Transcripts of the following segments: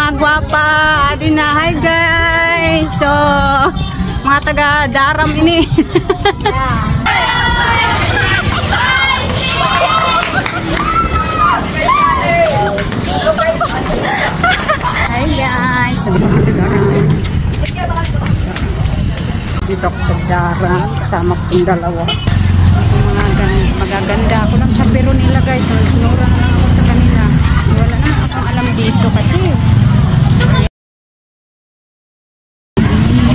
mga gwapa, adi na, hi guys! So, mga taga Daram ini. Hi guys! Dito ako sa Daram, kasama ko yung dalawa. Magaganda ako lang sa pero nila guys, so sinura na lang ako sa kanila. Wala na akong alam dito kasi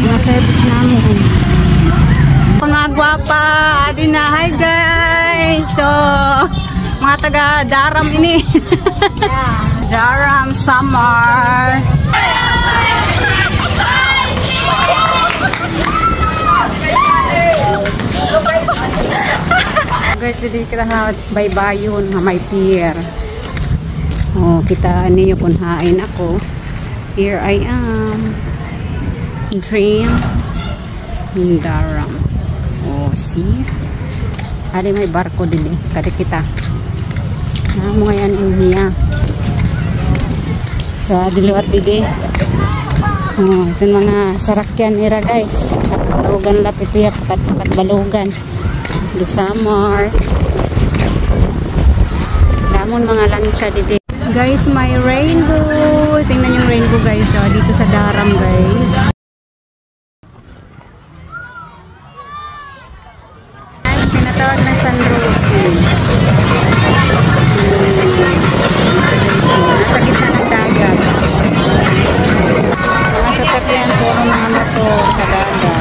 mga service namin. Mga gwapa, adi na, hi guys! So, mga taga Daram ini. Daram Summer. Guys, dito kita baybayon may pier. Oh, kita niyo kung hain ako. Here I am. Dream in Daram. Oh, see? Ada may barko din eh. Kada kita. Mo ngayon in hiya. Sa diliwat didi. Oh, ito mga sarakyan ira guys. At balugan lat ito ya, pakat balugan. The summer. Damon mga lansya dito. Guys, may rainbow. Tingnan yung rainbow guys. Oh, dito sa Daram guys. Ay, tinatawag na sunroof. Nasa gitna ng dagat. Mga sasakyan po ng mga motor sa dagat.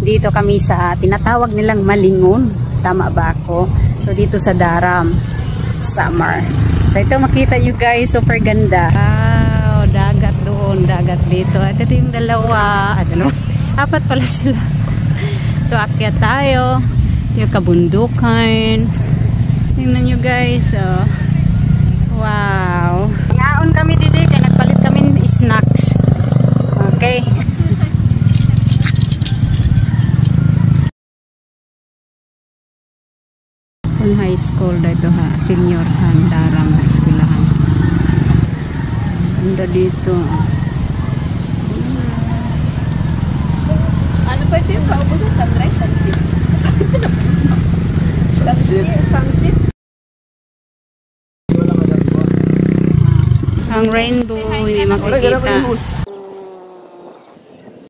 Dito kami sa tinatawag nilang Malingon. Tama ba ako? So dito sa Daram Summer. So ito makita nyo guys, super ganda. Wow, dagat doon, dagat dito. At ito yung dalawa. Apat pala sila. So akyat tayo. Yung kabundukan. Tingnan nyo guys. Oh. Wow. Yaon kami dito. Kaya nagpalit kami ng snacks. Okay. High school dito ha, senior han, Daram na eskwelahan. Ganda dito. Ano pa ito yung paubo sa sunrise? Sunset? Sunset? Ang rainbow, hindi makikita.